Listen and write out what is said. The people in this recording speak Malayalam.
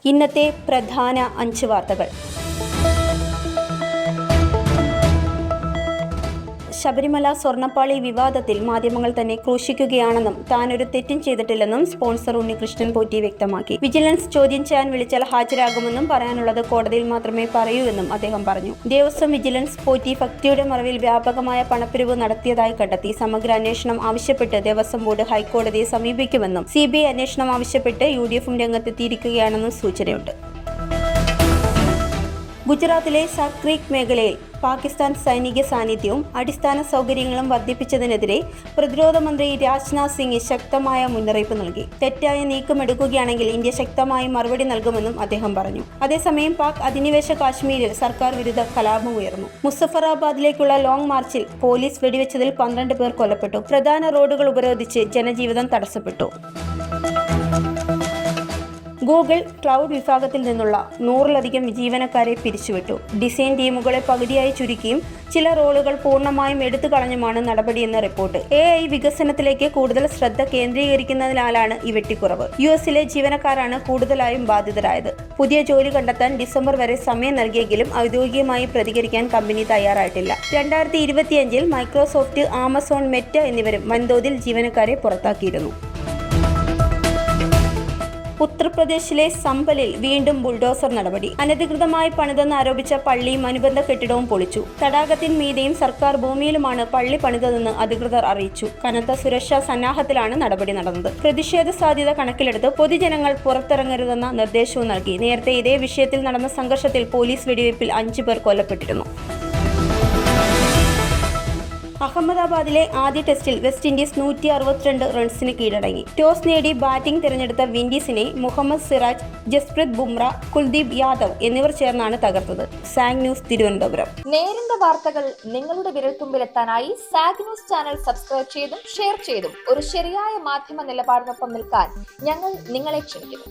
ഇന്നത്തെ പ്രധാന 5 വാർത്തകൾ. ശബരിമല സ്വർണ്ണപ്പാളി വിവാദത്തിൽ മാധ്യമങ്ങൾ തന്നെ ക്രൂശിക്കുകയാണെന്നും താനൊരു തെറ്റും ചെയ്തിട്ടില്ലെന്നും സ്പോൺസർ ഉണ്ണികൃഷ്ണൻ പോറ്റി വ്യക്തമാക്കി. വിജിലൻസ് ചോദ്യം ചെയ്യാൻ വിളിച്ചാൽ ഹാജരാകുമെന്നും പറയാനുള്ളത് കോടതിയിൽ മാത്രമേ പറയൂ എന്നും അദ്ദേഹം പറഞ്ഞു. ദേവസ്വം വിജിലൻസ് പോറ്റി ഭക്തിയുടെ മറവിൽ വ്യാപകമായ പണപ്പിരിവ് നടത്തിയതായി കണ്ടെത്തി. സമഗ്ര അന്വേഷണം ആവശ്യപ്പെട്ട് ദേവസ്വം ബോർഡ് ഹൈക്കോടതിയെ സമീപിക്കുമെന്നും CBI അന്വേഷണം ആവശ്യപ്പെട്ട് UDFും രംഗത്തെത്തിയിരിക്കുകയാണെന്നും സൂചനയുണ്ട്. ഗുജറാത്തിലെ സർക്രീക് മേഖലയിൽ പാകിസ്ഥാൻ സൈനിക സാന്നിധ്യവും അടിസ്ഥാന സൗകര്യങ്ങളും വർദ്ധിപ്പിച്ചതിനെതിരെ പ്രതിരോധ മന്ത്രി രാജ്നാഥ് സിംഗ് ശക്തമായ മുന്നറിയിപ്പ് നൽകി. തെറ്റായ നീക്കമെടുക്കുകയാണെങ്കിൽ ഇന്ത്യ ശക്തമായി മറുപടി നൽകുമെന്നും അദ്ദേഹം പറഞ്ഞു. അതേസമയം പാക് അധിനിവേശ കാശ്മീരിൽ സർക്കാർ വിരുദ്ധ കലാപം ഉയർന്നു. മുസഫറാബാദിലേക്കുള്ള ലോങ് മാർച്ചിൽ പോലീസ് വെടിവെച്ചതിൽ 12 പേർ കൊല്ലപ്പെട്ടു. പ്രധാന റോഡുകൾ ഉപരോധിച്ച് ജനജീവിതം തടസ്സപ്പെട്ടു. ഗൂഗിൾ ക്ലൗഡ് വിഭാഗത്തിൽ നിന്നുള്ള 100-ലധികം ജീവനക്കാരെ പിരിച്ചുവിട്ടു. ഡിസൈൻ ടീമുകളെ പകുതിയായി ചുരുക്കിയും ചില റോളുകൾ പൂർണ്ണമായും എടുത്തു കളഞ്ഞുമാണ് നടപടിയെന്ന് റിപ്പോർട്ട്. AI വികസനത്തിലേക്ക് കൂടുതൽ ശ്രദ്ധ കേന്ദ്രീകരിക്കുന്നതിനാലാണ് ഈ വെട്ടിക്കുറവ്. US-ലെ ജീവനക്കാരാണ് കൂടുതലായും ബാധിതരായത്. പുതിയ ജോലി കണ്ടെത്താൻ ഡിസംബർ വരെ സമയം നൽകിയെങ്കിലും ഔദ്യോഗികമായി പ്രതികരിക്കാൻ കമ്പനി തയ്യാറായിട്ടില്ല. 2025-ൽ മൈക്രോസോഫ്റ്റ്, ആമസോൺ, മെറ്റ എന്നിവരും വൻതോതിൽ ജീവനക്കാരെ പുറത്താക്കിയിരുന്നു. ഉത്തർപ്രദേശിലെ സംഭലിൽ വീണ്ടും ബുൾഡോസർ നടപടി. അനധികൃതമായി പണിതെന്ന് ആരോപിച്ച പള്ളിയും അനുബന്ധ കെട്ടിടവും പൊളിച്ചു. തടാകത്തിന് മീതെയും സർക്കാർ ഭൂമിയിലുമാണ് പള്ളി പണിതതെന്ന് അധികൃതർ അറിയിച്ചു. കനത്ത സുരക്ഷാ സന്നാഹത്തിലാണ് നടപടി നടന്നത്. പ്രതിഷേധ സാധ്യത കണക്കിലെടുത്ത് പൊതുജനങ്ങൾ പുറത്തിറങ്ങരുതെന്ന നിർദ്ദേശവും നൽകി. നേരത്തെ ഇതേ വിഷയത്തിൽ നടന്ന സംഘർഷത്തിൽ പോലീസ് വെടിവയ്പിൽ 5 പേർ കൊല്ലപ്പെട്ടിരുന്നു. അഹമ്മദാബാദിലെ ആദ്യ ടെസ്റ്റിൽ വെസ്റ്റ് ഇൻഡീസ് 162 റൺസിന് കീഴടങ്ങി. ടോസ് നേടി ബാറ്റിംഗ് തിരഞ്ഞെടുത്ത വിൻഡീസിനെ മുഹമ്മദ് സിറാജ്, ജസ്പ്രീത് ബുംറ, കുൽദീപ് യാദവ് എന്നിവർ ചേർന്നാണ് തകർത്തത്. Zag news, Thiruvananthapuram. നേരിന്റെ വാർത്തകൾ നിങ്ങളുടെ വിരൽത്തുമ്പിലെത്താനായി സാഗ് ന്യൂസ് ചാനൽ സബ്സ്ക്രൈബ് ചെയ്തും ഷെയർ ചെയ്തും ഒരു ശരിയായ മാധ്യമ നിലപാടിനൊപ്പം നിൽക്കാൻ ഞങ്ങൾ നിങ്ങളെ ക്ഷണിക്കുന്നു.